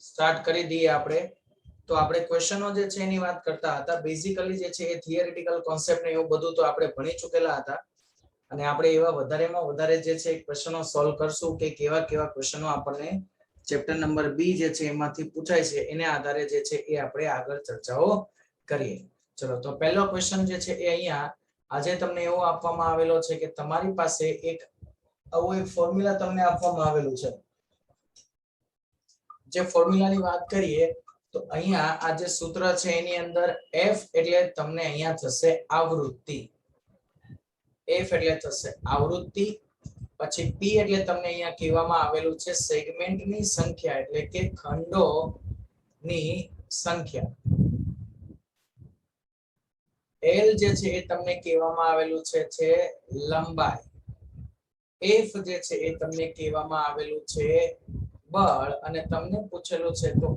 Start કરી દઈએ આપણે. તો આપણે ક્વેશ્ચનો જે છે એની વાત કરતા હતા. બેઝિકલી જે છે એ થિયરિટિકલ કોન્સેપ્ટ ને એવું બધું તો આપણે ભણી ચૂકેલા હતા અને આપણે એવા વધારેમાં વધારે જે છે ક્વેશ્ચનો સોલ્વ કરશું કે કેવા કેવા ક્વેશ્ચનો આપણને ચેપ્ટર નંબર બી જે છે એમાંથી પૂછાય છે એને આધારે જે છે એ આપણે આગળ ચર્ચાઓ કરીએ. ચલો તો પહેલો ક્વેશ્ચન જે છે એ અહીંયા આજે તમને એવો આપવામાં આવેલો છે કે તમારી પાસે એક આવું એક ફોર્મ્યુલા તમને આપવામાં આવેલું છે. જે ફોર્મ્યુલાની વાત કરીએ તો અહીંયા આ જે સૂત્ર છે એની અંદર f એટલે તમને અહીંયા થશે આવૃત્તિ. f એટલે થશે આવૃત્તિ. પછી p એટલે તમને અહીંયા કહેવામાં આવેલું છે સેગમેન્ટની સંખ્યા એટલે કે ખંડોની સંખ્યા. l જે છે એ તમને કહેવામાં આવેલું છે લંબાઈ. f જે છે એ તમને કહેવામાં આવેલું છે બળ અને તમને પૂછેલું છે તો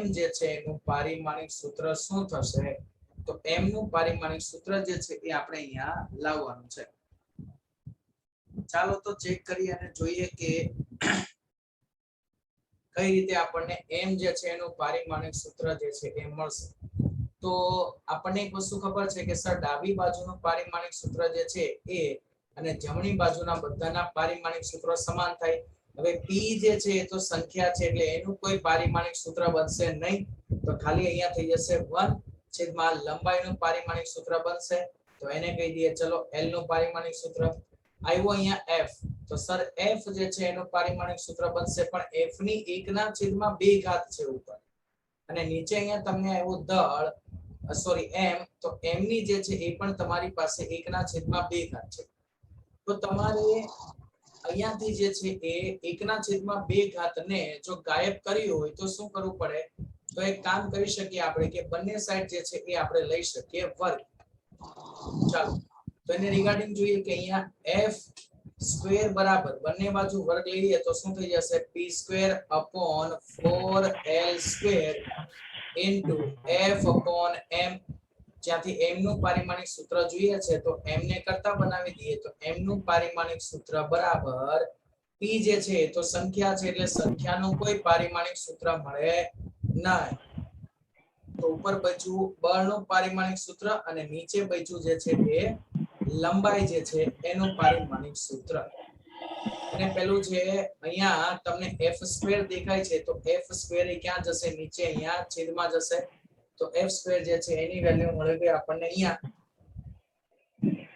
m જે છે એનું પારિમાણિક સૂત્ર શું થશે? તો m નું પારિમાણિક સૂત્ર જે છે એ આપણે અહીંયા લાવવાનું છે. ચાલો તો ચેક કરીએ અને જોઈએ કે કઈ રીતે આપણને m જે છે એનું પારિમાણિક સૂત્ર જે છે એ મળશે. તો આપણને એક વસ્તુ ખબર છે કે સર ડાબી બાજુનું પારિમાણિક સૂત્ર જે છે એ અને જમણી બાજુના બધાના પારિમાણિક સૂત્રો સમાન થાય. હવે p જે છે એ તો સંખ્યા છે એટલે એનું કોઈ પારિમાણિક સૂત્ર બનશે નહીં. તો ખાલી અહીંયા થઈ જશે 1 છેદમાં લંબાઈનું પારિમાણિક સૂત્ર બનશે. તો એને કહી દઈએ ચલો l નું પારિમાણિક સૂત્ર. આવ્યો અહીંયા f. તો સર f જે છે એનું પારિમાણિક સૂત્ર બનશે પણ f ની 1/2 ઘાત છે ઉપર અને નીચે અહીંયા તમને આવ્યું દળ સોરી m. તો m ની જે છે એ પણ તમારી પાસે 1/2 ઘાત છે. તો તમારે અહીંયાથી જે છે એ 1/2 ઘાત ને જો ગાયબ કર્યું હોય તો શું કરવું પડે? તો એક કામ કરી શકીએ આપણે કે બંને સાઈડ જે છે એ આપણે લઈ શકીએ વર્ગ. ચાલો તો એને રિગાર્ડિંગ જોઈએ કે અહીંયા f સ્ક્વેર બરાબર બંને બાજુ વર્ગ લઈએ તો શું થઈ જશે? p square upon 4l square into f upon m. જ્યાંથી m નું પારિમાણિક સૂત્ર જોઈએ છે તો m ને કરતા બનાવી દઈએ તો m નું પારિમાણિક સૂત્ર બરાબર p જે છે તો સંખ્યા છે એટલે સંખ્યાનું કોઈ પારિમાણિક સૂત્ર મળે નહીં. તો ઉપર બચ્યું બળનું પારિમાણિક સૂત્ર અને નીચે બચ્યું જે છે એ લંબાઈ જે છે એનું પારિમાણિક સૂત્ર. અને પેલું છે અહીંયા તમને f સ્ક્વેર દેખાય છે તો f સ્ક્વેર એ ક્યાં જશે? નીચે અહીંયા છેદમાં જશે. તો f સ્ક્વેર જે છે એની વેલ્યુ મળી ગઈ આપણને અહીંયા.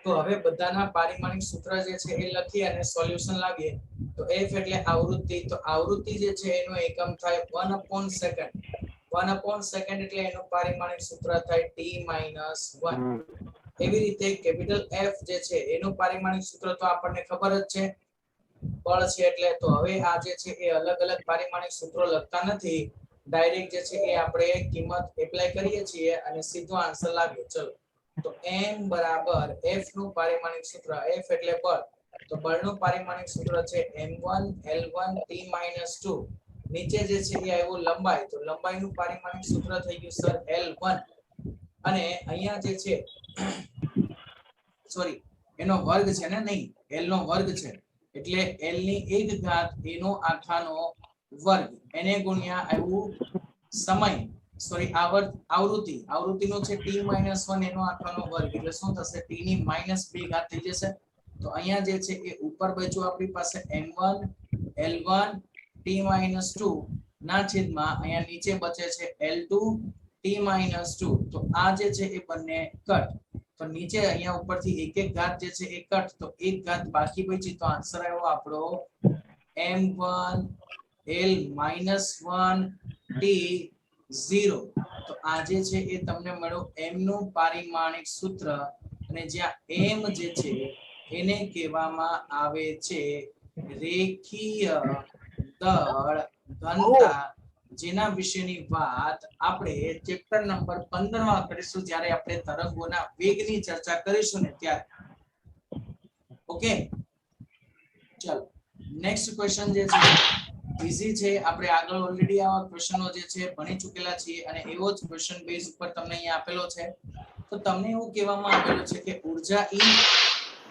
તો હવે બધાના પારિમાણિક સૂત્ર જે છે એ લખી અને સોલ્યુશન લાવીએ. તો f એટલે આવૃત્તિ. તો આવૃત્તિ જે છે એનો એકમ થાય 1/સેકન્ડ. 1/સેકન્ડ એટલે એનું પારિમાણિક સૂત્ર થાય t-1. એવી રીતે કેપિટલ F જે છે એનું પારિમાણિક સૂત્ર તો આપણને ખબર જ છે બળ છે એટલે. તો હવે આ જે છે એ અલગ અલગ પારિમાણિક સૂત્રો લખતા નથી. ડાયરેક્ટ જે છે એ આપણે કિંમત એપ્લાય કરીએ છીએ અને સીધો આન્સર લાવીએ. ચલો તો m બરાબર f નું પારિમાણિક સૂત્ર f એટલે બળ. તો બળનું પારિમાણિક સૂત્ર છે m1 l1 t-2. નીચે જે છે એ આવ્યું લંબાઈ. તો લંબાઈનું પારિમાણિક સૂત્ર થઈ ગયું સર l1 અને અહીંયા જે છે સોરી એનો વર્ગ છે ને નહીં l નો વર્ગ છે એટલે l ની 1 ઘાત એનો આખાનો વર્ગ એને ગુણ્યા આવ્યું સમય સોરી આવૃત્તિ. આવૃત્તિનો છે t-1 એનો આખાનો વર્ગ એટલે શું થશે? t ની -2 ઘાત થઈ જશે. તો અહીંયા જે છે એ ઉપર બચ્યું આપણી પાસે m1 l1 t-2 ના છેદમાં અહીંયા નીચે બચે છે l2 t-2. તો આ જે છે એ બંને કટ. તો નીચે અહીંયા ઉપરથી એક એક ઘાત જે છે એ કટ. તો એક ઘાત બાકી બચી તો આન્સર આવ્યો આપણો m1 l-1 t0. તો આ જે છે એ તમને મળ્યો m નું પારિમાણિક સૂત્ર અને જ્યાં m જે છે એને કહેવામાં આવે છે રેખીય દળ ઘનતા, જેના વિશેની વાત આપણે ચેપ્ટર નંબર 15 માં કરીશું જ્યારે આપણે તરંગોના વેગની ચર્ચા કરીશું ને ત્યારે. ઓકે ચલો નેક્સ્ટ ક્વેશ્ચન જે છે ઈઝી છે. આપણે આગળ ઓલરેડી આવા ક્વેશ્ચનો જે છે ભણી ચૂકેલા છીએ અને એવો જ ક્વેશ્ચન બેઝ ઉપર તમને અહીંયા આપેલો છે. તો તમને એવું કહેવામાં આવેલું છે કે ઊર્જા E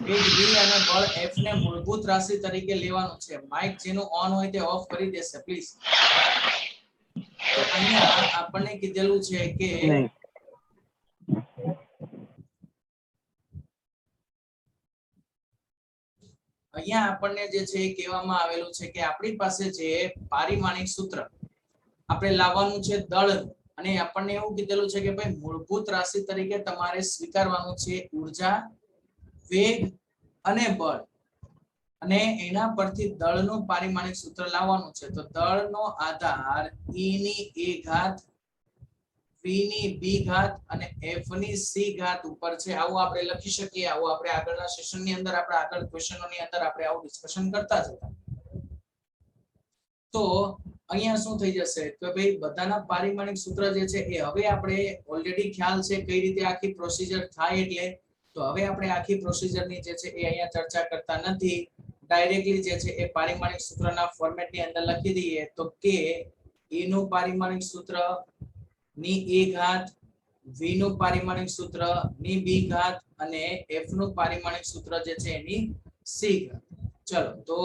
વેગ v અને બળ f ને મૂળભૂત રાશિ તરીકે લેવાનું છે. માઇક જેનું ઓન હોય તે ઓફ કરી દેશે પ્લીઝ. અહીંયા આપણને કીધેલું છે કે અહીંયા આપણને જે છે એ કહેવામાં આવેલું છે કે આપણી પાસે જે પારિમાણિક સૂત્ર આપણે લાવવાનું છે દળ, અને આપણને એવું કીધેલું છે કે ભાઈ મૂળભૂત રાશિ તરીકે તમારે સ્વીકારવાનું છે ઉર્જા, વેગ અને બળ, અને એના પરથી દળનું પારિમાણિક સૂત્ર લાવવાનું છે. તો દળનો આધાર E ની A ઘાત, V ની B ઘાત અને F ની C ઘાત ઉપર છે. આવું આપણે લખી શકીએ. આવું આપણે આગળના સેશનની અંદર આપણે આગળ ક્વેશ્ચનોની અંદર આપણે આવું ડિસ્કશન કરતા જ હતા. તો અહીંયા શું થઈ જશે કે ભાઈ બધાના પારિમાણિક સૂત્ર જે છે એ હવે આપણે ઓલરેડી ખ્યાલ છે કઈ રીતે આખી પ્રોસિજર થાય, એટલે તો હવે આપણે આખી પ્રોસિજરની જે છે એ અહીંયા ચર્ચા કરતા નથી. ડાયરેક્ટલી જે છે એ પારિમાણિક સૂત્રના ફોર્મેટની અંદર લખી દઈએ તો કે E નું પારિમાણિક સૂત્ર ની A ઘાત, V નું પારિમાણિક સૂત્ર ની B ઘાત અને F નું પારિમાણિક સૂત્ર જે છે એની C ઘાત. ચલો તો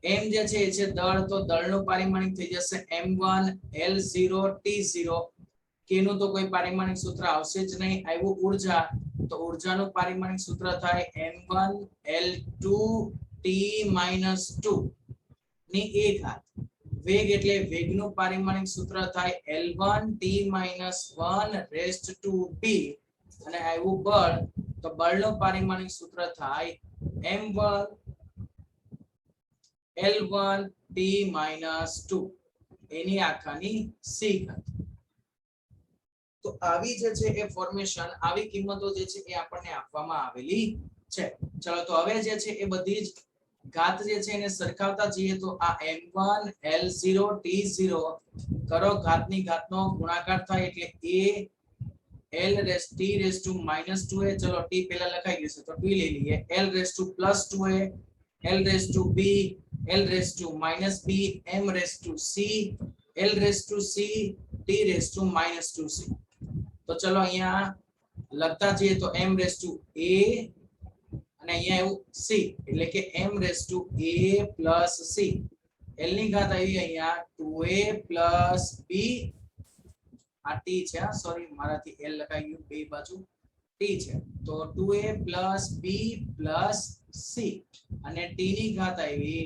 m જે છે એ છે દળ, તો દળનું પારિમાણિક થઈ જશે m1 l0 t0. k નું તો કોઈ પારિમાણિક સૂત્ર આવશે જ નહીં. આવ્યું ઉર્જા, તો ઉર્જાનું પારિમાણિક સૂત્ર થાય m1 l2 t-2 ની A ઘાત. વેગ એટલે વેગનું પારિમાણિક સૂત્ર થાય L1 t-1 raised to b, અને આવ્યું બળ, તો બળનું પારિમાણિક સૂત્ર થાય m1 L1 t-2 એની આખાની C ઘાત. તો આવી જે છે એ ફોર્મેશન, આવી કિંમતો જે છે એ આપણને આપવામાં આવેલી છે. ચલો તો હવે જે છે એ બધી જ ઘાત જે છે એને સરખાવતા જઈએ તો આ m1 l0 t0 કરો ઘાતની ઘાતનો ગુણાકાર થાય એટલે a l t raised to -2a. ચલો t પહેલા લખાઈ ગયું છે તો t લઈ લઈએ. l raised to +2a, l raised to b, l raised to -b, m raised to c, l raised to c, t raised to -2c. તો ચલો અહીંયા લખતા જઈએ તો m raised to a અને અહીંયા એવું c, એટલે કે m raised to a plus c. l ની ઘાત આવી અહીંયા 2a plus b, આ t છે, સોરી મારાથી l લખાઈ ગયું બે બાજુ t છે, તો 2a plus b plus c અને t ની ઘાત આવી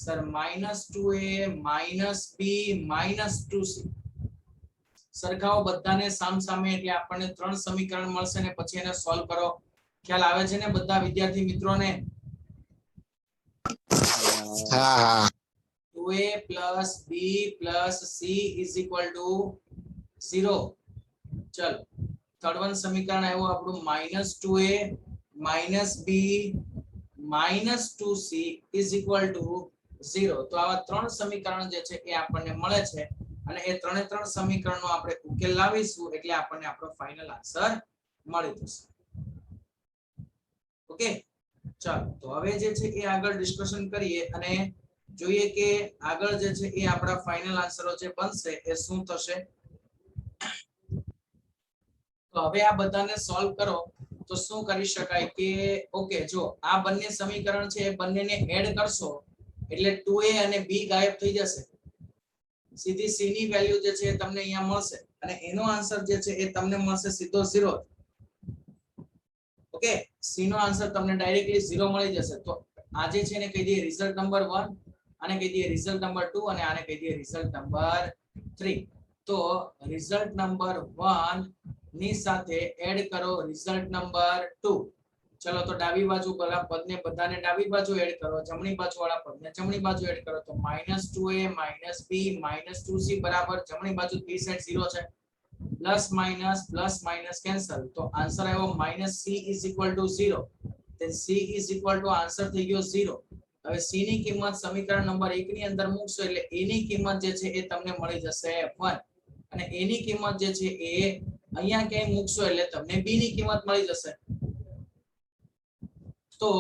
sir -2a minus b minus 2c. સરખાવો બધાને સામસામે એટલે આપણને 3 સમીકરણ મળશે ને પછી એને સોલ્વ કરો. ખ્યાલ આવે છે ને બધા વિદ્યાર્થી મિત્રોને? હા હા. 2a plus b plus c is equal to 0. ચલ થર્ડ વન સમીકરણ આવ્યું આપણું -2a minus b minus 2c is equal to 0. તો આવા 3 સમીકરણ જે છે એ આપણને મળે છે અને એ ત્રણે 3 સમીકરણનો આપણે ઉકેલ લાવીશું એટલે આપણને આપણો ફાઇનલ આન્સર મળી જશે. ઓકે, ચાલો તો હવે જે છે એ આગળ ડિસ્કશન કરીએ અને જોઈએ કે આગળ જે છે એ આપણા ફાઇનલ આન્સરો જે બનશે એ શું થશે. તો હવે આ બધાને સોલ્વ કરો તો શું કરી શકાય કે ઓકે જો આ બંને સમીકરણ છે એ બંનેને એડ કરશો એટલે 2a અને b ગાયબ થઈ જશે. સીધી c ની વેલ્યુ જે છે એ તમને અહીંયા મળશે અને એનો આન્સર જે છે એ તમને મળશે સીધો 0. ઓકે, c નો આન્સર તમને ડાયરેક્ટલી 0 મળી જશે. તો આજે છે ને કહી દઈએ રિઝલ્ટ નંબર 1, આને કહી દઈએ રિઝલ્ટ નંબર 2 અને આને કહી દઈએ રિઝલ્ટ નંબર 3. તો રિઝલ્ટ નંબર 1 ની સાથે એડ કરો રિઝલ્ટ નંબર 2. ચલો તો ડાબી બાજુ વાળા પદને બધાને ડાબી બાજુ એડ કરો, જમણી બાજુ વાળા પદને જમણી બાજુ એડ કરો. તો -2a -b -2c બરાબર જમણી બાજુ b સાઈડ 0 છે, પ્લસ માઈનસ કેન્સલ, તો આન્સર આવ્યો -c is equal to 0. then c is equal to answer થઈ ગયો 0. હવે c ની કિંમત સમીકરણ નંબર 1 ની અંદર મૂકશો એટલે a ની કિંમત જે છે એ તમને મળી જશે 1 અને a ની કિંમત જે છે એ અહીંયા ક્યાંય મૂકશો એટલે તમને b ની કિંમત મળી જશે. તો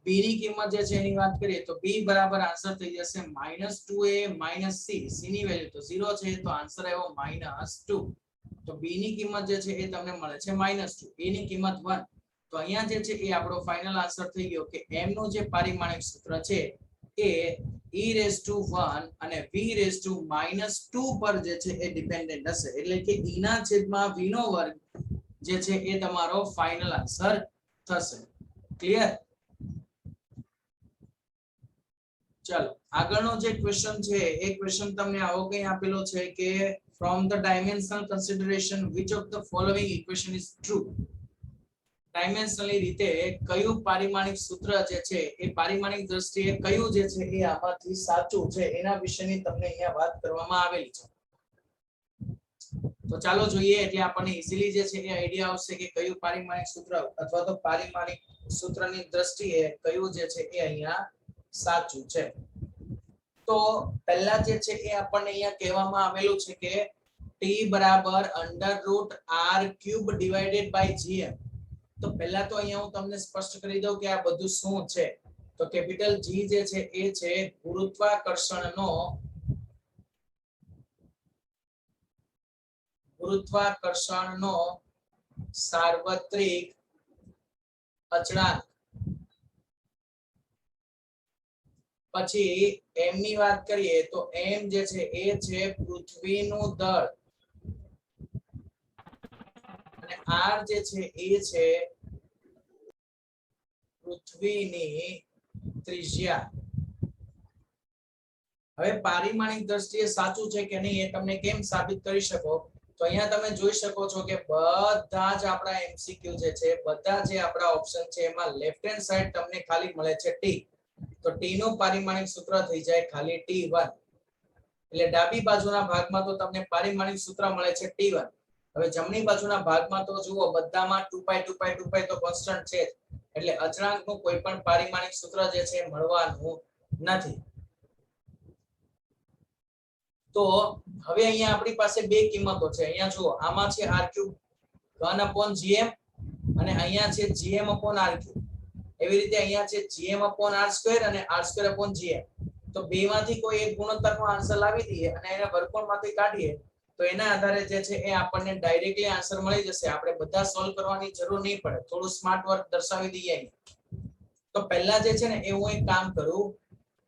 b ની કિંમત જે છે એની વાત કરીએ તો b બરાબર આન્સર થઈ જશે -2a - c. c ની વેલ્યુ તો 0 છે તો આન્સર આવ્યો -2. તો b ની કિંમત જે છે એ તમને મળે છે -2, a ની કિંમત 1. તો અહીંયા જે છે એ આપણો ફાઇનલ આન્સર થઈ ગયો કે m નું જે પારિમાણિક સૂત્ર છે એ e⁻1 અને v⁻2 પર જે છે એ ડિપેન્ડન્ટ હશે, એટલે કે e ના છેદમાં v નો વર્ગ જે છે એ તમારો ફાઇનલ આન્સર થશે. ક્લિયર? ચાલો આગળનો જે ક્વેશ્ચન છે એ ક્વેશ્ચન તમને આવો કઈ આપેલો છે કે from the dimensional consideration which of the following equation is true. Dimensionally રીતે કયું પારિમાણિક સૂત્ર જે છે એ પારિમાણિક દ્રષ્ટિએ કયું જે છે એ આમાંથી સાચું છે એના વિશેની તમને અહીંયા વાત કરવામાં આવેલી છે. તો ચાલો જોઈએ, એટલે આપણને ઈઝીલી જે છે એ આઈડિયા આવશે કે કયું પારિમાણિક સૂત્ર અથવા તો પારિમાણિક સૂત્રની દ્રષ્ટિએ કયું જે છે એ અહીંયા સાચું છે. તો પહેલા જે છે એ આપણને અહીંયા કહેવામાં આવેલું છે કે t બરાબર √r³ ડિવાઇડેડ બાય gm. તો પહેલા તો અહીંયા હું તમને સ્પષ્ટ કરી દઉં કે આ બધું શું છે. તો કેપિટલ G જે છે એ છે ગુરુત્વાકર્ષણનો સાર્વત્રિક અચળાંક. પછી m ની વાત કરીએ તો m જે છે એ છે પૃથ્વીનું દળ અને r જે છે એ છે પૃથ્વીની ત્રિજ્યા. હવે પારિમાણિક દ્રષ્ટિએ સાચું છે કે નહીં એ તમને કેમ સાબિત કરી શકો? તો અહીંયા તમે જોઈ શકો છો કે બધા જ આપણા MCQ જે છે, બધા જે આપણા ઓપ્શન છે એમાં લેફ્ટ હેન્ડ સાઈડ તમને ખાલી મળે છે t. તો t નું પારિમાણિક સૂત્ર થઈ જાય ખાલી t1. એટલે ડાબી બાજુના ભાગમાં તો તમને પારિમાણિક સૂત્ર મળે છે t1. હવે જમણી બાજુના ભાગમાં તો જુઓ બધામાં 2π તો કોન્સ્ટન્ટ છે, એટલે અચળાંકનું કોઈ પણ પારિમાણિક સૂત્ર જે છે મળવાનું નથી. તો હવે અહીંયા આપણી પાસે બે કિંમતો છે. અહીંયા જુઓ આમાં છે r³ 1/gm અને અહીંયા છે gm/r³. એવી રીતે અહીંયા છે gm/r² અને r²/gm. તો બેમાંથી કોઈ એક ગુણોત્તરનો આન્સર લાવી દઈએ અને એને વર્ગમૂળમાંથી કાઢીએ તો એના આધારે જે છે એ આપણને ડાયરેક્ટલી આન્સર મળી જશે. આપણે બધા સોલ્વ કરવાની જરૂર નહીં પડે, થોડું સ્માર્ટ વર્ક દર્શાવી દઈએ. તો પહેલા જે છે ને એ હું એક કામ કરું,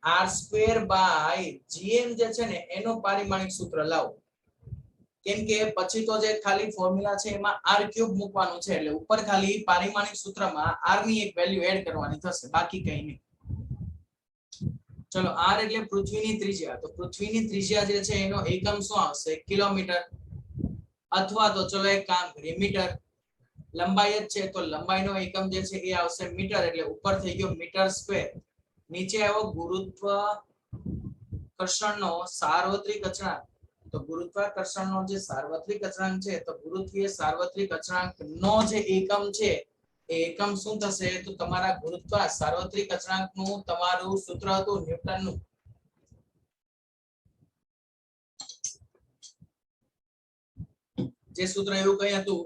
r²/gm જે છે ને એનું પારિમાણિક સૂત્ર લાવું. કેમ કે પછી તો જે ખાલી ફોર્મ્યુલા છે એમાં r³ મૂકવાનું છે, એટલે ઉપર ખાલી પારિમાણિક સૂત્રમાં r ની એક વેલ્યુ એડ કરવાની થશે, બાકી કંઈ નહીં. ચલો r એટલે પૃથ્વીની ત્રિજ્યા. તો પૃથ્વીની ત્રિજ્યા જે છે એનો એકમ શું આવશે? કિલોમીટર. અથવા તો ચલો એક કામ કરીએ, મીટર. લંબાઈ જ છે તો લંબાઈનો એકમ જે છે એ આવશે મીટર, એટલે ઉપર થઈ ગયો મીટર સ્ક્વેર. નીચે આવ્યો ગુરુત્વાકર્ષણનો સાર્વત્રિક અચળાંક. તો ગુરુત્વાકર્ષણનો જે સાર્વત્રિક અચળાંક છે, તો ગુરુત્વીય સાર્વત્રિક અચળાંકનો જે એકમ છે એ એકમ શું થશે? તો તમારા ગુરુત્વા સાર્વત્રિક અચળાંકનું તમારું સૂત્ર હતું ન્યૂટનનું. જે સૂત્ર એવું કઈ હતું,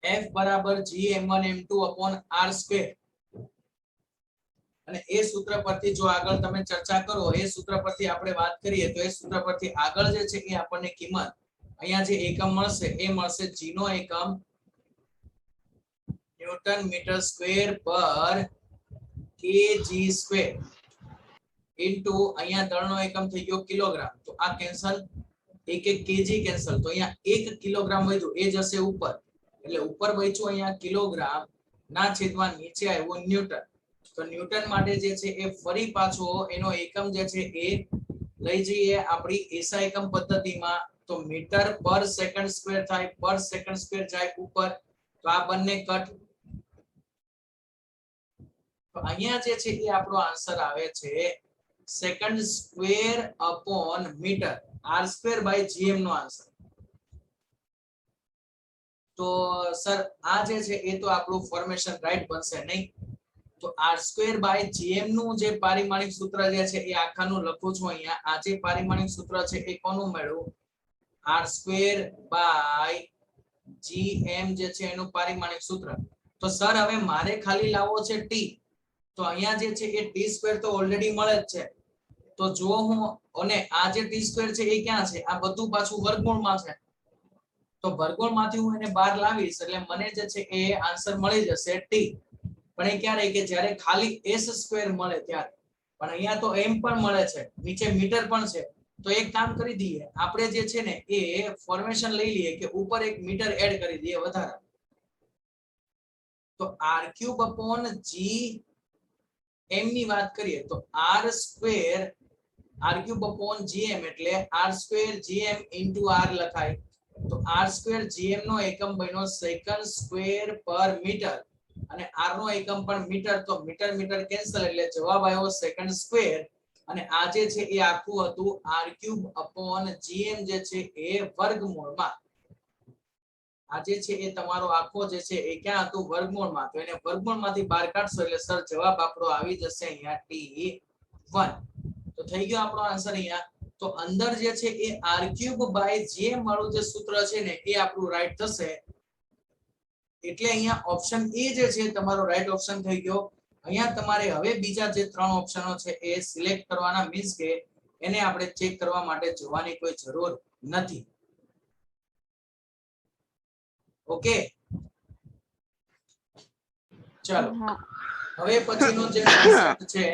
F બરાબર gm1m2/r². અને એ સૂત્ર પરથી જો આગળ તમે ચર્ચા કરો, એ સૂત્ર પરથી આપણે વાત કરીએ તો એ સૂત્ર પરથી આગળ જે છે એ આપણને કિંમત અહીંયા જે એકમ મળશે એ મળશે g નો એકમ ન્યૂટન મીટર સ્ક્વેર પર kg² ઇન્ટુ અહીંયા દળનો એકમ થઈ ગયો કિલોગ્રામ. તો આ કેન્સલ, એક kg કેન્સલ, તો અહીંયા 1 કિલોગ્રામ વધ્યું, એ જશે ઉપર, એટલે ઉપર બચ્યું અહીંયા કિલોગ્રામ ના છેદમાં નીચે આવ્યો ન્યૂટન. તો ન્યૂટન માટે જે છે એ ફરી પાછો એનો એકમ જે છે એ લઈ જઈએ આપણી એસઆઈ એકમ પદ્ધતિમાં. તો મીટર પર સેકન્ડ સ્ક્વેર થાય, પર સેકન્ડ સ્ક્વેર જાય ઉપર, તો આ બંને કટ. તો અહીંયા જે છે એ આપણો આન્સર આવે છે second square upon metre, r²/gm નો આન્સર. તો સર આ જે છે એ તો આપણું ફોર્મેશન રાઈટ બનશે નહીં. તો r²/gm નું જે પારિમાણિક સૂત્ર જે છે એ આખાનું લખું છું અહીંયા. આ જે પારિમાણિક સૂત્ર છે એ કોનું મળ્યું? r²/gm જે છે એનું પારિમાણિક સૂત્ર. તો સર હવે મારે ખાલી લાવવો છે t. તો અહીંયા જે છે એ t² તો ઓલરેડી મળે જ છે. તો જો હું અને આ જે t² છે એ ક્યાં છે? આ બધું પાછું વર્ગમૂળમાં છે. તો વર્ગમૂળમાંથી હું એને બહાર લાવીશ એટલે મને જે છે એ આન્સર મળી જશે t. પણ એ ક્યારે? કે જ્યારે ખાલી s² મળે ત્યારે. પણ અહીંયા તો એમ પણ મળે છે, નીચે મીટર પણ છે. તો એક કામ કરી દઈએ, આપણે જે છે ને એ ફોર્મેશન લઈ લઈએ કે ઉપર એક મીટર એડ કરી દઈએ વધારે. તો r³ g m ની વાત કરીએ તો r² r³ gm એટલે r² gm * r લખાય. તો r² gm નો એકમ બન્યો સેકન્ડ સ્ક્વેર પર મીટર અને r નો એકમ પણ મીટર. તો મીટર મીટર કેન્સલ એટલે જવાબ આવ્યો સેકન્ડ સ્ક્વેર. અને આ જે છે એ આખું હતું r³ gm જે છે એ વર્ગમૂળમાં. આ જે છે એ તમારો આખો જે છે એ ક્યાં હતું? વર્ગમૂળમાં. તો એને વર્ગમૂળમાંથી બહાર કાઢશો એટલે સર જવાબ આપણો આવી જશે અહીંયા t1. તો થઈ ગયો આપણો આન્સર અહીંયા. તો અંદર જે છે એ r³ વાળું જે સૂત્ર છે ને એ આપણું રાઈટ થશે. એટલે અહીંયા ઓપ્શન એ જે છે તમારો રાઈટ ઓપ્શન થઈ ગયો. અહીંયા તમારે હવે બીજા જે 3 ઓપ્શનો છે એ સિલેક્ટ કરવાના, મીન્સ કે એને આપણે ચેક કરવા માટે જોવાની કોઈ જરૂર નથી. ઓકે, ચાલો હવે પછીનો જે કોન્સેપ્ટ છે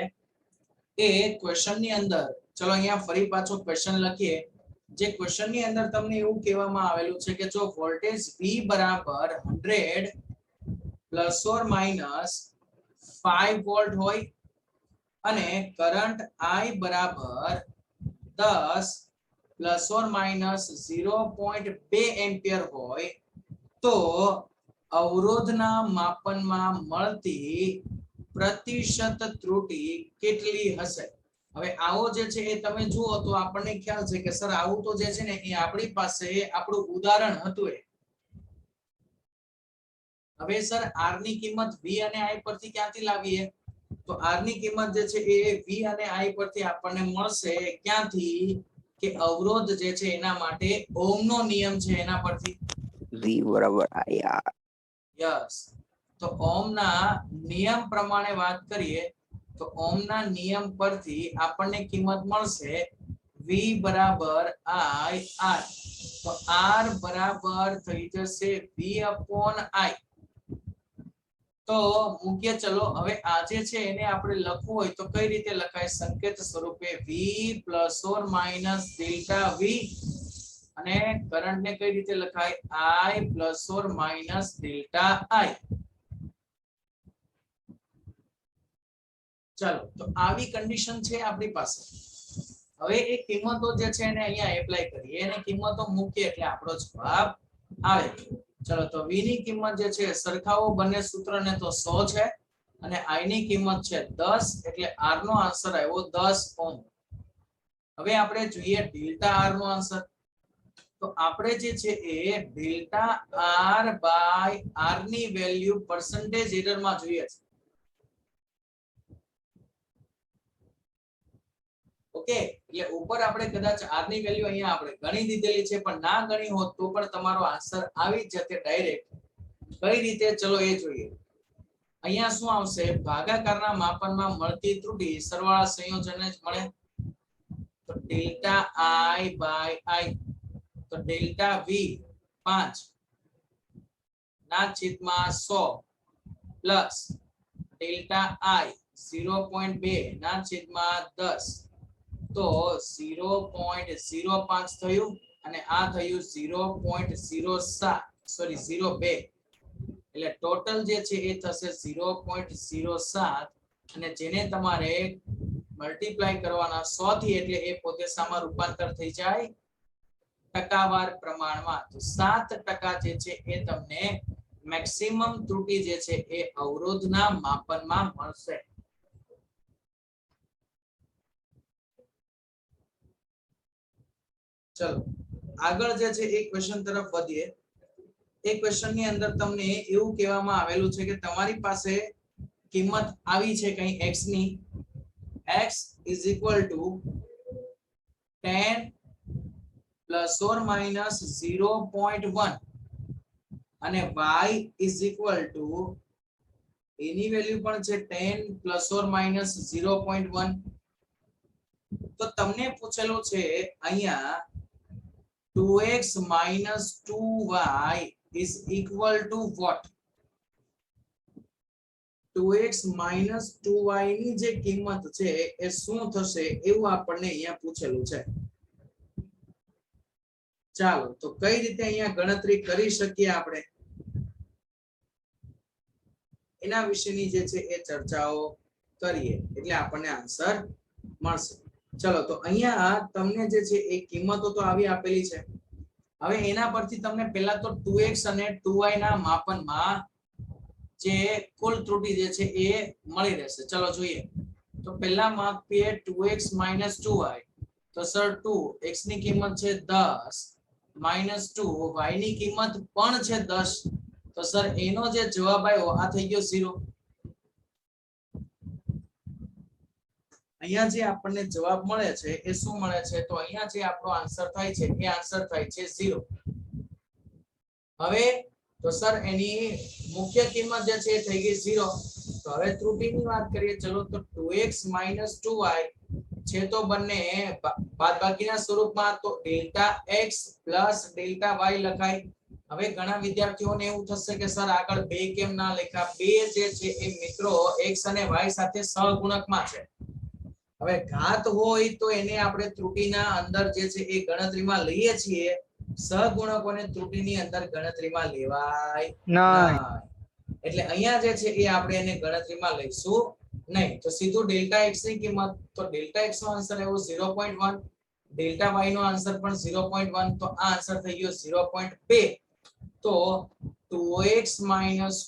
એ ક્વેશ્ચન ની અંદર, ચલો અહીંયા ફરી પાછો ક્વેશ્ચન લખીએ. જે ક્વેશ્ચન ની અંદર તમને એવું કહેવામાં આવેલું છે કે જો વોલ્ટેજ V બરાબર 100 ± 5 વોલ્ટ હોય અને કરંટ I બરાબર 10 ± 0.2 એમ્પિયર હોય તો અવરોધના માપનમાં મળતી પ્રતિશત ત્રુટિ કેટલી હશે? હવે આવો જે છે એ તમે જુઓ તો આપણને ખ્યાલ છે કે સર આવું તો જે છે ને એ આપણી પાસે આપણું ઉદાહરણ હતું. હવે સર r ની કિંમત v અને i પરથી ક્યાંથી લાવીએ? તો r ની કિંમત જે છે એ v અને i પરથી આપણને મળશે ક્યાંથી? કે અવરોધ જે છે એના માટે ઓહમનો નિયમ છે એના પરથી. v = i r. યસ, તો ઓહમના નિયમ પ્રમાણે વાત કરીએ તો ઓહમના નિયમ પરથી આપણને કિંમત મળશે v = i r. તો r બરાબર થઈ જશે v/i. તો મુખ્ય ચલો હવે આ જે છે એને આપણે લખવું હોય તો કઈ રીતે લખાય? સંકેત સ્વરૂપે v ± Δv. અને કરંટ ને કઈ રીતે લખાય? I ± Δi. ચાલો, તો આવી કન્ડિશન છે આપણી પાસે. હવે એ કિંમતો જે છે એને અહીંયા એપ્લાય કરીએ અને કિંમતો મૂકીએ એટલે આપણો જવાબ આવે. ચલો, તો v ની કિંમત જે છે સરખાવો બંને સૂત્રને તો 100 છે અને i ની કિંમત છે 10 એટલે r નો આન્સર આવ્યો 10 ઓહમ. હવે આપણે જોઈએ ડેલ્ટા r નો આન્સર. તો આપણે જે છે એ ડેલ્ટા r/r ની વેલ્યુ પર્સન્ટેજ એરરમાં જોઈએ છે. ઓકે, એટલે ઉપર આપણે કદાચ r ની વેલ્યુ અહીંયા આપણે ગણી દીધેલી છે પણ ના ગણી હોત તો પણ તમારો આન્સર આવી જ જતે ડાયરેક્ટ. કઈ રીતે? ચલો એ જોઈએ. અહીંયા શું આવશે? ભાગાકારના માપનમાં મળતી ત્રુટિ સરવાળા સંયોજનને જ મળે. તો ડેલ્ટા i/i. તો ડેલ્ટા v 5 ના છેદમાં 100 પ્લસ ડેલ્ટા i 0.2 ના છેદમાં 10. તો 0.05 થયું અને આ થયું 0.07 સોરી 0.2. એટલે ટોટલ જે છે એ થશે 0.07 અને જેને તમારે મલ્ટીપ્લાય કરવાના 100 થી એટલે એ પોતે સામા રૂપાંતર થઈ જાય ટકાવાર પ્રમાણમાં. તો 7% જે છે એ તમને મેક્સિમમ ત્રુટિ જે છે એ અવરોધના માપનમાં મળશે. ચલો આગળ જે છે એક ક્વેશ્ચન તરફ વધીએ. એક ક્વેશ્ચન ની અંદર તમને એવું કહેવામાં આવેલું છે કે તમારી પાસે કિંમત આવી છે કઈ x ની. x = 10 ± 0.1 અને y = એની વેલ્યુ પણ છે 10 ± 0.1. તો તમને પૂછેલું છે અહીંયા 2x - 2y = what? 2x - 2y ની જે કિંમત છે એ શું થશે એવું આપણને અહીંયા પૂછેલું છે. ચાલો તો કઈ રીતે અહીંયા ગણતરી કરી શકીએ આપણે એના વિશેની જે છે એ ચર્ચાઓ કરીએ એટલે આપણને આન્સર મળશે. ચલો તો અહીંયા તમને જે છે એ કિંમતો તો આવી આપેલી છે. હવે એના પરથી તમને પહેલા તો 2x અને 2y ના માપનમાં જે કુલ ત્રુટિ જે છે એ મળી રહેશે. ચલો જોઈએ તો પહેલા માપીએ 2x - 2y તો સર 2 x ની કિંમત છે 10 -2 y ની કિંમત પણ છે 10 તો સર એનો જે જવાબ આવ્યો આ થઈ ગયો 0. અહીંયા જે આપણને જવાબ મળે છે એ શું મળે છે તો અહીંયા જે આપણો આન્સર થાય છે એ આન્સર થાય છે 0. હવે તો સર એની મુખ્ય કિંમત જે છે એ થઈ ગઈ 0. તો હવે ત્રુટિની વાત કરીએ ચલો તો 2x - 2y છે તો બંને બાદબાકીના સ્વરૂપમાં તો delta x plus delta y લખાય. હવે ઘણા વિદ્યાર્થીઓને એવું થશે કે સર આગળ 2 કેમ ના લખ્યા? 2 જે છે એ મિત્રો x અને y સાથે સહગુણકમાં છે. હવે ઘાત હોય તો એને આપણે ત્રુટિના અંદર જે છે એ ગણતરીમાં લઈએ છીએ. સહગુણકોને ત્રુટિની અંદર ગણતરીમાં લેવાય નહીં. એટલે અહીંયા જે છે એ આપણે એને ગણતરીમાં લઈશું નહીં. તો સીધું ડેલ્ટા x ની કિંમત તો ડેલ્ટા x નો આન્સર આવ્યો 0.1, ડેલ્ટા y નો આન્સર પણ 0.1 તો આ આન્સર થઈ ગયો 0.2. તો 2x -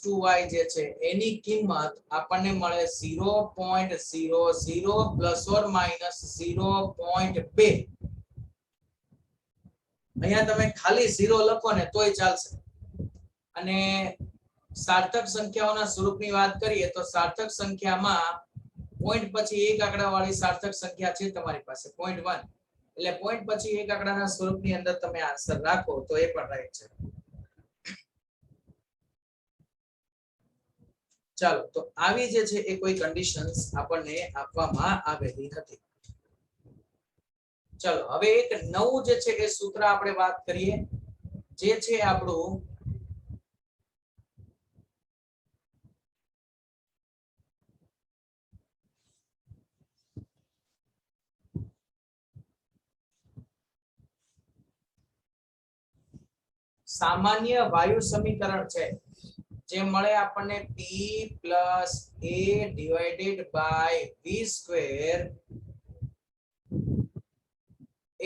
2y જે છે એની કિંમત આપણને મળે 0.00 પ્લસ ઓર માઈનસ 0.2. અહીંયા તમે ખાલી 0 લખો ને તોય ચાલશે. અને સાર્થક સંખ્યાઓના સ્વરૂપની વાત કરીએ તો સાર્થક સંખ્યામાં પોઈન્ટ પછી એક આંકડા વાળી સાર્થક સંખ્યા છે તમારી પાસે 0.1 એટલે પોઈન્ટ પછી એક આંકડાના સ્વરૂપની અંદર તમે આન્સર રાખો તો એ પણ રાઈટ છે. ચાલો તો આવી જે છે એ કોઈ કન્ડિશન્સ આપણને આપવામાં આવેલી હતી. ચલો હવે એક નવું જે છે એ સૂત્ર આપણે વાત કરીએ જે છે આપણું સામાન્ય વાયુ સમીકરણ છે જે મળે આપણને p + a / v square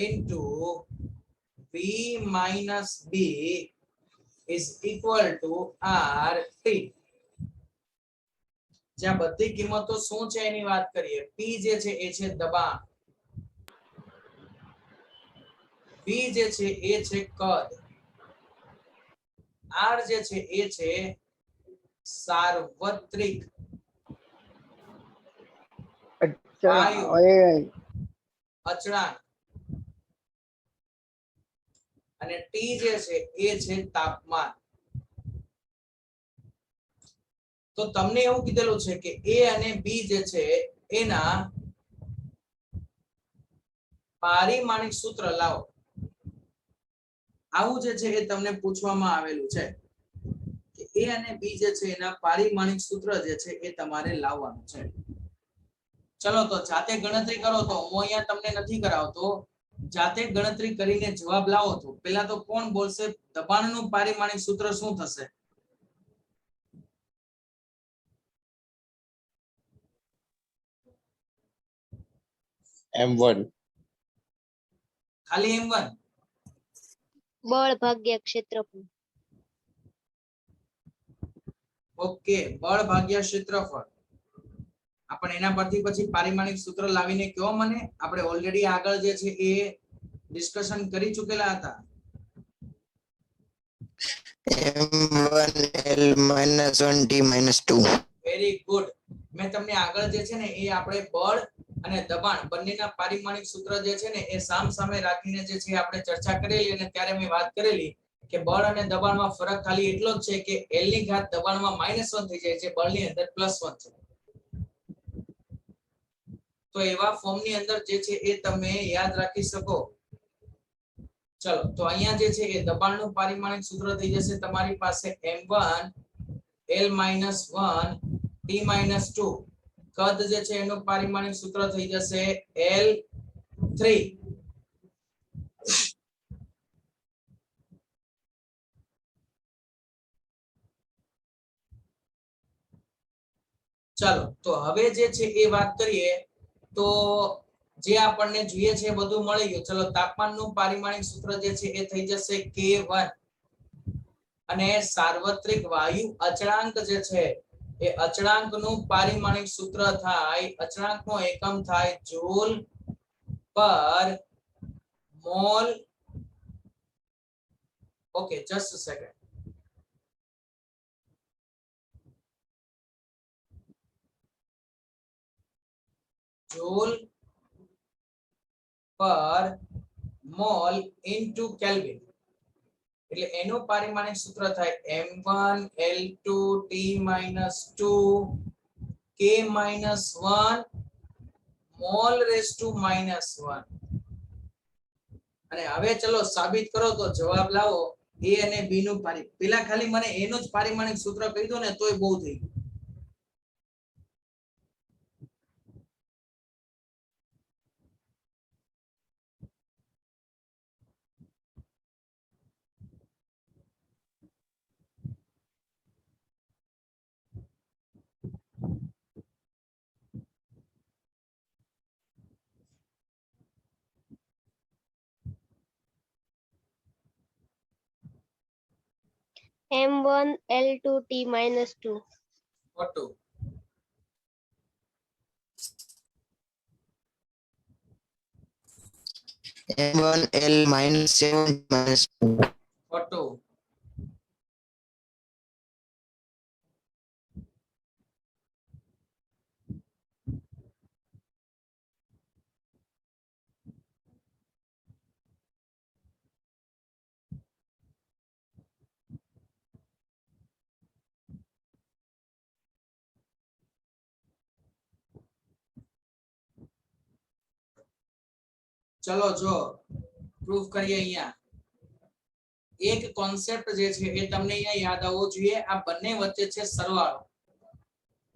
into v minus b is equal to RT. જ્યાં બધી કિંમતો શું છે એની વાત કરીએ. p જે છે એ છે દબાણ, v જે છે એ છે કદ, r જે છે એ છે સાર્વત્રિક અચળાંક અને t જે છે એ છે તાપમાન. તો તમને એવું કીધેલું છે કે a અને b જે છે એના પારિમાણિક સૂત્ર લાવો. આવું જે છે એ તમને પૂછવામાં આવેલું છે કે a અને b જે છે એના પારિમાણિક સૂત્ર જે છે એ તમારે લાવવાનું છે. ચલો તો જાતે ગણતરી કરો. તો હું અહીંયા તમને નથી કરાવતો, જાતે ગણતરી કરીને જવાબ લાવો. તો પહેલા તો કોણ બોલશે દબાણનું પારિમાણિક સૂત્ર શું થશે? m1 ખાલી m1 બળ ભાગ્યા ક્ષેત્રફળ. ઓકે, બળ ભાગ્યા ક્ષેત્રફળ. આપણે એના પરથી પછી પારિમાણિક સૂત્ર લાવીને કયો મને. આપણે ઓલરેડી આગળ જે છે એ ડિસ્કશન કરી ચૂકેલા હતા. m1l - 1t - 2. Very good. મેં તમને આગળ જે છે ને એ આપણે બળ અને દબાણ બંનેના પારિમાણિક સૂત્ર જે છે ને એ સામસામે રાખીને જે છે આપણે ચર્ચા કરેલી અને ત્યારે મેં વાત કરેલી કે બળ અને દબાણમાં ફરક ખાલી એટલો જ છે કે l ની ઘાત દબાણમાં -1 થઈ જાય છે, બળની અંદર +1 છે. તો એવા ફોર્મની અંદર જે છે એ તમે યાદ રાખી શકો. ચલો તો અહીંયા જે છે એ દબાણનું પારિમાણિક સૂત્ર થઈ જશે તમારી પાસે m1 l - 1 t-2 કદ જે છે એનું પારિમાણિક સૂત્ર થઈ જશે L3. ચાલો તો હવે જે છે એ વાત કરીએ તો જે આપણને જોઈએ છે એ બધું મળી ગયું. ચલો તાપમાનનું પારિમાણિક સૂત્ર જે છે એ થઈ જશે K1 અને સાર્વત્રિક વાયુ અચળાંક જે છે એ અચળાંકનું પારિમાણિક સૂત્ર થાય, અચળાંકનો એકમ થાય જૂલ પર mall. Okay, just a second. Joule પર મોલ ઇન્ટુ કેલ્વિન. એટલે એનું પારિમાણિક સૂત્ર થાય m1 l2 t-2 k-1 mall rays two -1. અને હવે ચલો સાબિત કરો તો જવાબ લાવો a અને b નું પેલા ખાલી મને એનું જ પારિમાણિક સૂત્ર કહી દો ને તોય બહુ થઈ ગયું. M1 L2 T-2. ખોટું. M1 L -7 ખોટું. ચલો જો પ્રૂફ કરીએ. અહીંયા એક કોન્સેપ્ટ જે છે એ તમને અહીંયા યાદ આવવો જોઈએ. આ બંને વચ્ચે છે સરવાળો.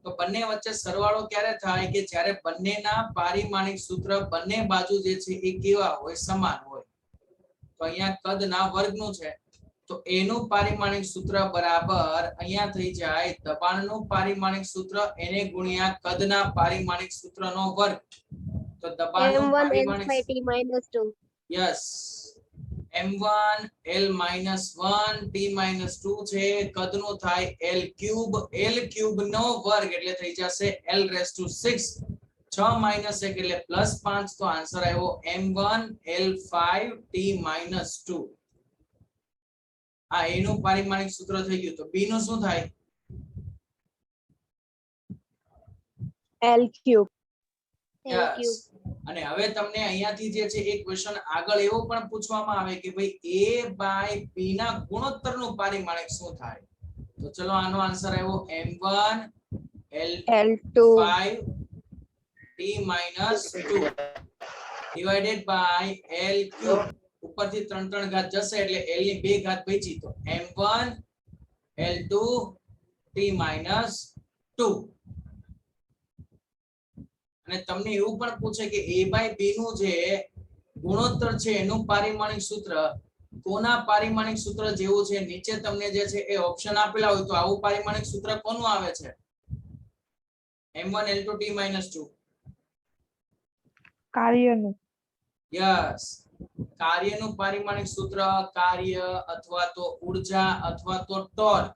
તો બંને વચ્ચે સરવાળો ક્યારે થાય કે જ્યારે બંનેના પારિમાણિક સૂત્ર બંને બાજુ જે છે એ કેવા હોય, સમાન હોય. તો અહીંયા કદના વર્ગનું છે તો એનું પારિમાણિક સૂત્ર બરાબર અહીંયા થઈ જાય દબાણનું પારિમાણિક સૂત્ર એને ગુણ્યા કદના પારિમાણિક સૂત્રનો વર્ગ. તો દબાણનું M1 પારિમાણિક L5 T-2. Yes m1 l-1 t-2 છે. કદનું થાય l³ નો વર્ગ એટલે થઈ જશે l⁻⁶. 6 - 1 એટલે +5. તો આન્સર આવ્યો m1 l5 t-2. આ એનું પારિમાણિક સૂત્ર થઈ ગયું. તો b નું શું થાય? L3. યસ. અને હવે તમને અહીંયાથી જે છે એક ક્વેશ્ચન આગળ એવો પણ પૂછવામાં આવે કે ભાઈ a/b ના ગુણોત્તરનું પારિમાણિક શું થાય? તો ચલો આનો આન્સર આવ્યો m1 l5 t-2 divided by l³ ઉપરથી 3 ઘાત જશે એટલે l ની 2 ઘાત બચી. તો m1 l2 t-2. અને તમને એવું પણ પૂછે કે a/b નું જે ગુણોત્તર છે એનું પારિમાણિક સૂત્ર કોના પારિમાણિક સૂત્ર જેવું છે? નીચે તમને જે છે એ ઓપ્શન આપેલા હોય તો આવું પારિમાણિક સૂત્ર કોનું આવે છે? m1 l2 t-2. કાર્યનું. યસ. કાર્યનું પારિમાણિક સૂત્ર કાર્ય અથવા તો ઊર્જા અથવા તો ટોર્ક,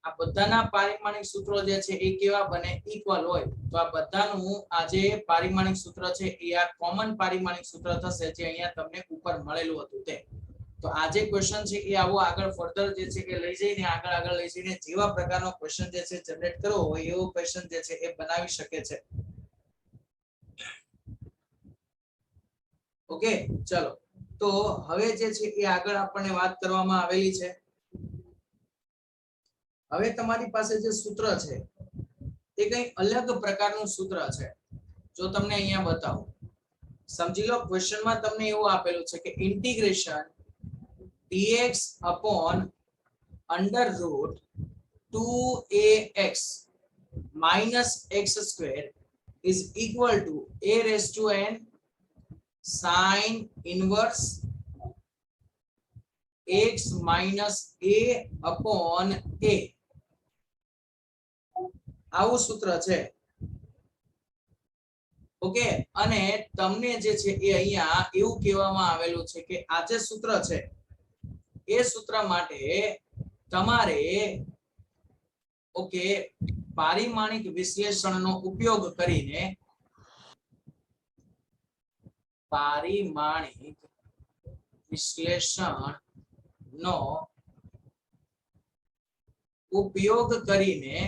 આ બધાના પારિમાણિક સૂત્રો જે છે એ કેવા બને? ઇક્વલ હોય. તો આ બધાનું આ જે પારિમાણિક સૂત્ર છે એ આ કોમન પારિમાણિક સૂત્ર થશે જે અહીંયા તમને ઉપર મળેલું હતું તે. તો આ જે ક્વેશ્ચન છે એ આવો આગળ ફર્ધર જે છે કે લઈ જઈને આગળ લઈ જઈને જેવા પ્રકારનો ક્વેશ્ચન જે છે જનરેટ કરવો હોય એવો ક્વેશ્ચન જે છે એ બનાવી શકે છે. ઓકે, ચલો તો હવે જે છે એ આગળ આપણને વાત કરવામાં આવેલી છે. હવે તમારી પાસે જે સૂત્ર છે એ કઈ અલગ પ્રકારનું સૂત્ર છે. જો તમને અહીંયા બતાવું, સમજી લો ક્વેશ્ચનમાં તમને એવું આપેલું છે કે integration dx upon √2ax minus x square is equal to a raised to n sin inverse x minus a upon a. આવું સૂત્ર છે. ઓકે, અને તમને જે છે એ અહીંયા એવું કહેવામાં આવેલું છે કે આ જે સૂત્ર છે એ સૂત્ર માટે તમારે ઓકે પારિમાણિક વિશ્લેષણનો ઉપયોગ કરીને પારિમાણિક વિશ્લેષણનો ઉપયોગ કરીને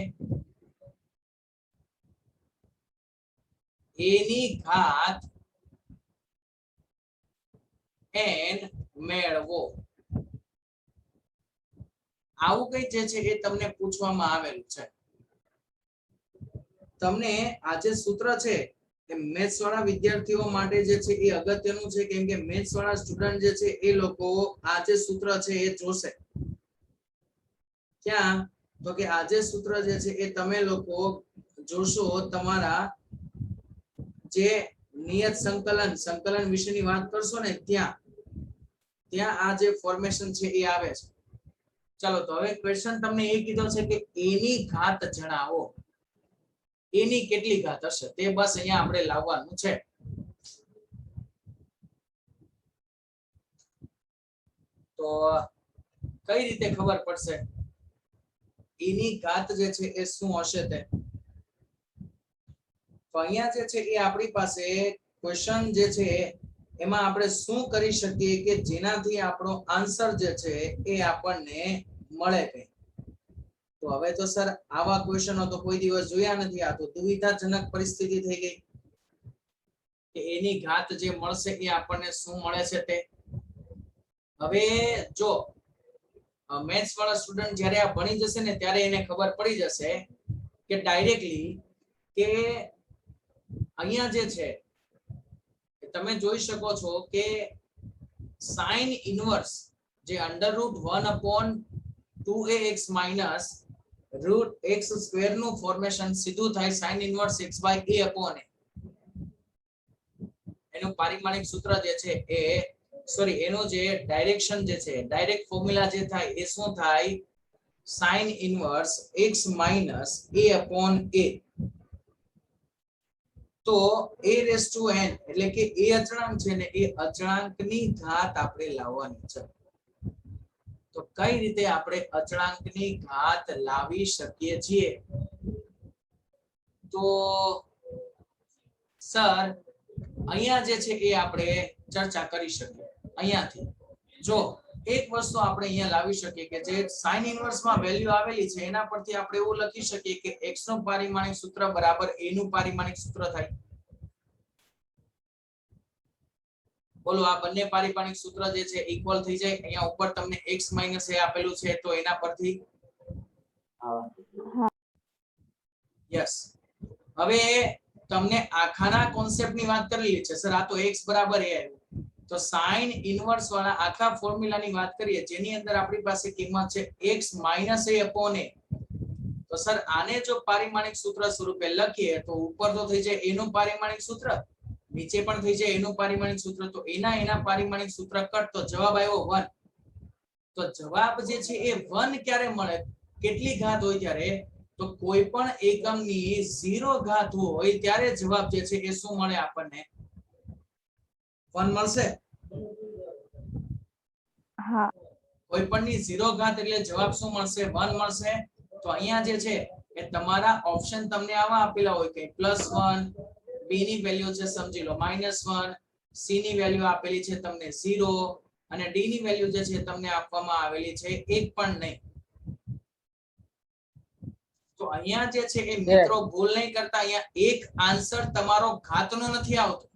એની ઘાત n મેળવો. આવું કઈ જે છે એ તમને પૂછવામાં આવેલું છે. તમને આ જે સૂત્ર છે એ મેથ્સ વાળા વિદ્યાર્થીઓ માટે જે છે એ અગત્યનું છે, કેમ કે મેથ્સ વાળા સ્ટુડન્ટ જે છે એ લોકો આ જે સૂત્ર છે એ જોશે. ક્યાં? તો કે આ જે સૂત્ર જે છે એ તમે લોકો જોશો તમારા જે નિયત સંકલન વિશેની વાત કરશો ને ત્યાં આ જે ફોર્મેશન છે એ આવે છે. ચાલો તો હવે ક્વેશ્ચન તમને એ કીધો છે કે એની ઘાત જણાવો. એની કેટલી ઘાત હશે તે બસ અહીંયા આપણે લાવવાનું છે. તો કઈ રીતે ખબર પડશે એની ઘાત જે છે એ શું હશે તે? તો અહીંયા જે છે એ આપણી પાસે ક્વેશ્ચન જે છે એમાં આપણે શું કરી શકીએ કે જેનાથી આપણો આન્સર જે છે એ આપણને મળે. તો હવે તો સર આવા ક્વેશ્ચનો તો કોઈ દિવસ જોયા નથી. આ તો દુવિધાજનક પરિસ્થિતિ થઈ ગઈ કે એની ઘાત જે મળશે એ આપણને શું મળે છે તે. હવે જો મેથ્સ વાળા સ્ટુડન્ટ જ્યારે આ ભણી જશે ને ત્યારે એને ખબર પડી જશે કે ડાયરેક્ટલી કે અહીંયા જે છે તમે જોઈ શકો છો કે sin ઇનવર્સ જે √1/2ax minus √x² નું ફોર્મેશન સીધું થાય sin inverse x/a upon a. એનું પારિમાણિક સૂત્ર જે છે એ સોરી એનો જે ડાયરેક્શન જે છે ડાયરેક્ટ ફોર્મ્યુલા જે થાય એ શું થાય? sin inverse x minus a upon a. તો a raised to n એટલે કે એ અચળાંક છે ને એ અચળાંકની ઘાત આપણે લાવવાની છે. તો કઈ રીતે આપણે અચળાંકની ઘાત લાવી શકીએ છીએ? તો સર અહીંયા જે છે એ આપણે ચર્ચા કરી શકીએ. અહીંયાથી જો એક વસ્તુ આપણે અહીંયા લાવી શકીએ કે જે sin ઇનવર્સ માં વેલ્યુ આવેલી છે એના પરથી આપણે એવું લખી શકીએ કે x નું પારિમાણિક સૂત્ર બરાબર a નું પારિમાણિક સૂત્ર થાય. બોલો આ બંને પારિમાણિક સૂત્ર જે છે ઇક્વલ થઈ જાય. અહીંયા ઉપર તમને x - a આપેલું છે તો એના પરથી યસ. હવે તમને આખાના કોન્સેપ્ટની વાત કરેલી છે સર. આ તો x બરાબર a આવ્યું તો sin ઇનવર્સ વાળા આખા ફોર્મ્યુલાની વાત કરીએ જેની અંદર આપણી પાસે કિંમત છે x - a upon a. તો સર આને જો પારિમાણિક સૂત્ર સ્વરૂપે લખીએ તો ઉપર તો થઈ જાય a નું પારિમાણિક સૂત્ર, નીચે પણ થઈ જાય એનું પારિમાણિક સૂત્ર. તો એના પારિમાણિક સૂત્ર કટ તો જવાબ આવ્યો 1. તો જવાબ જે છે એ 1 ક્યારે મળે? કેટલી ઘાત હોય ત્યારે? તો કોઈ પણ એકમની 0 ઘાત હોય ત્યારે જવાબ જે છે એ શું મળે આપણને? 1 મળશે. હા. કોઈ પણની 0 ઘાત એટલે જવાબ શું મળશે? 1 મળશે. તો અહીંયા જે છે એ તમારા ઓપ્શન તમને આવા આપેલા હોય કે +1, b ની વેલ્યુ છે સમજી લો -1, c ની વેલ્યુ આપેલી છે તમને 0 અને d ની વેલ્યુ જે છે તમને આપવામાં આવેલી છે 1 પણ નહીં. તો અહીંયા જે છે એ મિત્રો ભૂલ નહીં કરતા. અહીંયા એક આન્સર તમારો ઘાતનો નથી આવતો.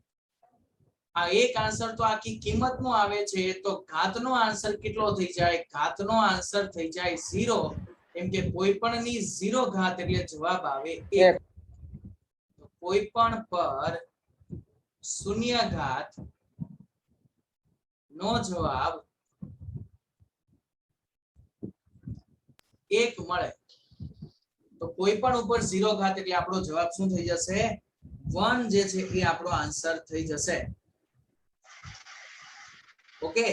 આ એક આન્સર તો આખી કિંમતનો આવે છે. તો ઘાતનો આન્સર કેટલો થઈ જાય? ઘાતનો આન્સર થઈ જાય 0. કેમ કે કોઈ પણ ની 0 ઘાત એટલે જવાબ આવે 1. તો કોઈ પણ પર 0 ઘાત નો જવાબ 1 મળે. તો તો કોઈ પણ ઉપર 0 ઘાત એટલે આપણો જવાબ શું થઈ જશે 1 જે છે એ આપણો આન્સર થઈ જશે. ઓકે,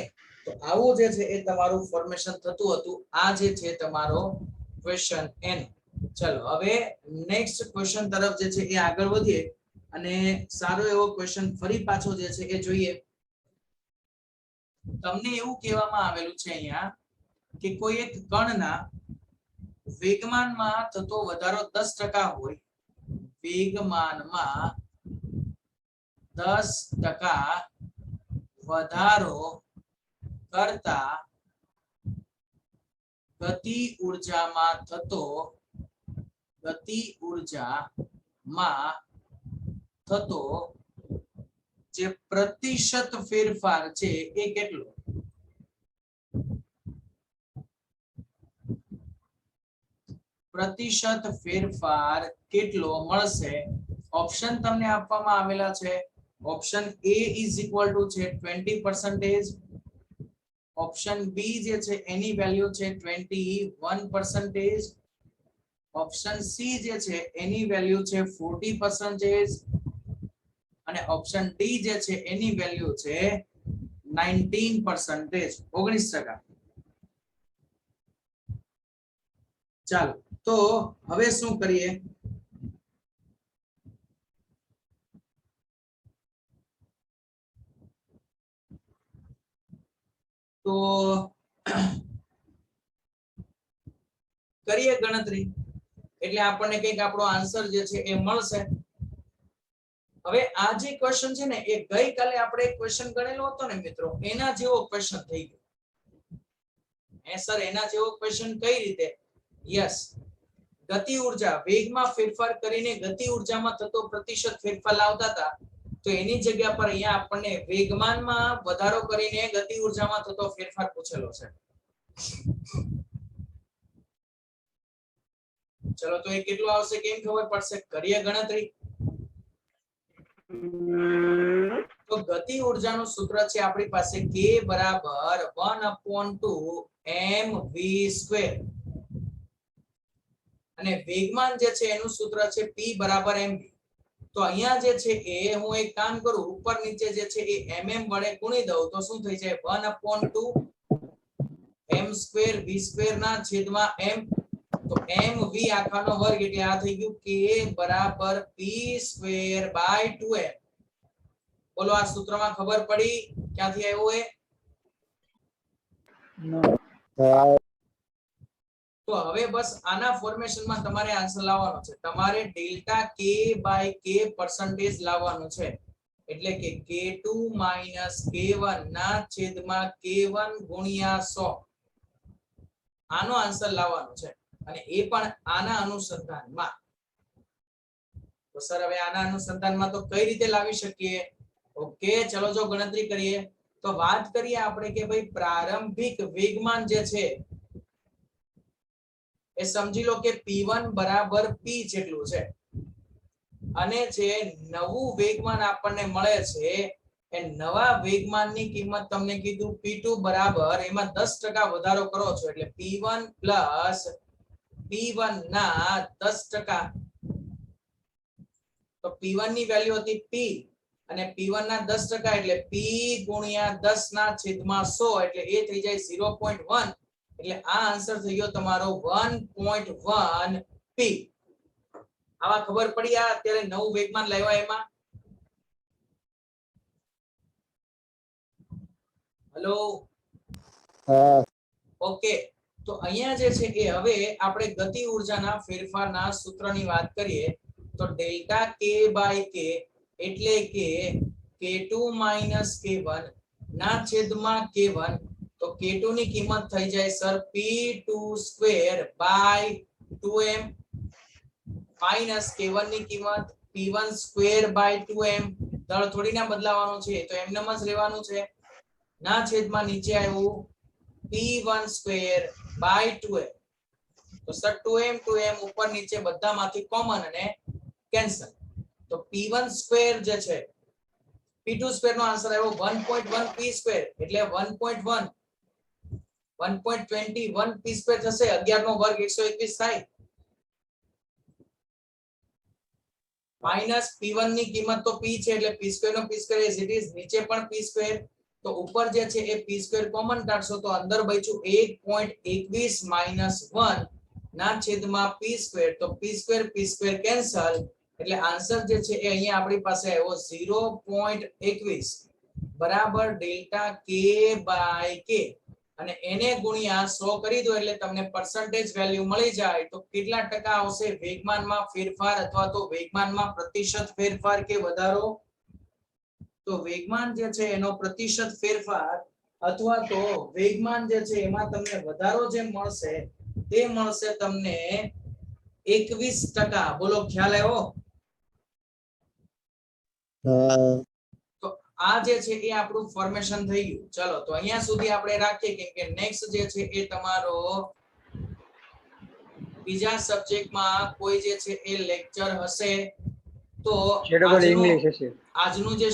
તો આવું જે છે એ તમારું ફોર્મેશન થતું હતું. આ જે છે તમારો ક્વેશ્ચન n. ચલો હવે નેક્સ્ટ ક્વેશ્ચન તરફ જે છે એ આગળ વધીએ અને સારો એવો ક્વેશ્ચન ફરી પાછો જે છે એ જોઈએ. તમને એવું કહેવામાં આવેલું છે અહીંયા કે કોઈ એક કણના વેગમાનમાં થતો વધારો 10% હોય, વેગમાનમાં 10% વધારો કરતા ગતિ ઉર્જામાં થતો જે પ્રતિશત ફેરફાર છે એ કેટલો? પ્રતિશત ફેરફાર કેટલો મળશે? ઓપ્શન તમને આપવામાં આવેલા છે. Option A is equal to છે 20%, ઓપ્શન બી જે છે એની વેલ્યુ છે 21%, ઓપ્શન સી જે છે એની વેલ્યુ છે 40% અને ઓપ્શન ડી જે છે એની વેલ્યુ છે 19%, 19%. ચાલો તો હવે શું કરીએ? તો કરીએ ગણતરી એટલે આપણને કંઈક આપણો આન્સર જે છે એ મળશે. હવે આ જે ક્વેશ્ચન છે ને એ ગઈકાલે આપણે એક ક્વેશ્ચન ગણેલો હતો ને મિત્રો, એના જેવો ક્વેશ્ચન થઈ ગયો. સર એના જેવો ક્વેશ્ચન કઈ રીતે? યસ, ગતિ ઉર્જા વેગમાં ફેરફાર કરીને ગતિ ઉર્જામાં થતો પ્રતિશત ફેરફાર લાવતા હતા, તો એની જગ્યા પર અહીંયા આપણને વેગમાનમાં વધારો કરીને ગતિ ઉર્જામાં થતો ફેરફાર પૂછેલો છે. ચલો તો એ કેટલું આવશે કેમ ખબર પડશે? કરીએ ગણતરી. તો ગતિ ઉર્જાનું સૂત્ર છે આપણી પાસે k બરાબર 1/2 mv², અને વેગમાન જે છે એનું સૂત્ર છે p બરાબર mv. તો અહીંયા જે છે એ હું એક કામ કરું, ઉપર નીચે જે છે એ mm વડે ગુણી દઉં તો શું થઈ જાય 1/2 m² v² ના છેદમાં m. તો mv આખાનો વર્ગ એટલે આ થઈ ગયું k બરાબર p²/2m. બોલો આ સૂત્રમાં ખબર પડી ક્યાંથી આવ્યો એ? તો હવે બસ આના ફોર્મેશનમાં તમારે આન્સર લાવવાનો છે. તમારે ડેલ્ટા k/k% લાવવાનું છે. એટલે કે k2 - k1 ના છેદમાં k1 ગુણ્યા 100. આનો આન્સર લાવવાનો છે અને એ પણ આના અનુસંધાનમાં. તો સર હવે આના અનુસંધાનમાં તો કઈ રીતે લાવી શકીએ? ઓકે, ચલો જો ગણતરી કરીએ તો વાત કરીએ આપણે કે ભાઈ પ્રારંભિક વેગમાન જે છે એ સમજી લો કે p1 બરાબર p જેટલું છે, અને જે નવું વેગમાન આપણને મળે છે એ નવા વેગમાનની કિંમત તમને કીધું p2 બરાબર એમાં 10% વધારો કરો છો એટલે p1 પ્લસ p1 ના 10%. તો p1 ની વેલ્યુ હતી p અને p1 ના 10% એટલે p ગુણ્યા 10 ના છેદમાં 100 એટલે એ થઈ જાય 0.1. એટલે આ આન્સર થઈ ગયો તમારો 1.1 p. આવા ખબર પડી આ અત્યારે નવું વેગમાન લાવ્યા એમાં? Hello, okay. તો અહીંયા જે છે એ હવે આપણે ગતિ ઉર્જાના ફેરફારના સૂત્રની વાત કરીએ તો ડેલ્ટા k/k એટલે કે k2 - k1 ના છેદમાં k1. તો k2 ની કિંમત થઈ જાય સર p2²/2m માઈનસ k1 ની કિંમત p1²/2m. દળ થોડી ના બદલાવાનો છે, તો એમનેમ જ રહેવાનું છે. ના છેદમાં નીચે આવ્યું p1²/2m. તો સર 2m ઉપર નીચે બધામાંથી કોમન અને કેન્સલ. તો p1² જે છે p2² નો આન્સર આવ્યો 1.1 p² એટલે 1.1 1.21 p² થશે. 11 નો વર્ગ 121 થાય. માઇનસ p1 ની કિંમત તો p છે એટલે p સ્ક્વેર નો p square as it is, નીચે પણ p સ્ક્વેર, તો ઉપર જે છે એ p સ્ક્વેર કોમન કાઢશો તો અંદર બચ્યું 1.21 માઇનસ 1 ના છેદમાં p સ્ક્વેર, તો p સ્ક્વેર કેન્સલ, એટલે આન્સર જે છે એ અહીંયા આપણી પાસે આવ્યો 0.21 બરાબર ડેલ્ટા k બાય k, અને એને ગુણ્યા 100 કરી દો એટલે તમને પર્સન્ટેજ વેલ્યુ મળી જાય. તો કેટલા ટકા આવશે વેગમાનમાં ફેરફાર અથવા તો વેગમાનમાં પ્રતિશત ફેરફાર કે વધારો? તો વેગમાન જે છે એનો પ્રતિશત ફેરફાર અથવા તો વેગમાન જે છે એમાં તમને વધારો જે મળશે તે મળશે તમને 21%. બોલો ખ્યાલ આવ્યો? તો આ જે છે એ આપણું ફોર્મેશન થઈ ગયું. ચલો તો અહીંયા સુધી આપણે રાખીએ, કેમ કે નેક્સ્ટ જે છે એ તમારો બીજા સબ્જેક્ટમાં કોઈ જે છે એ લેક્ચર હશે. તો ઇંગ્લિશ હશે. આજનું જે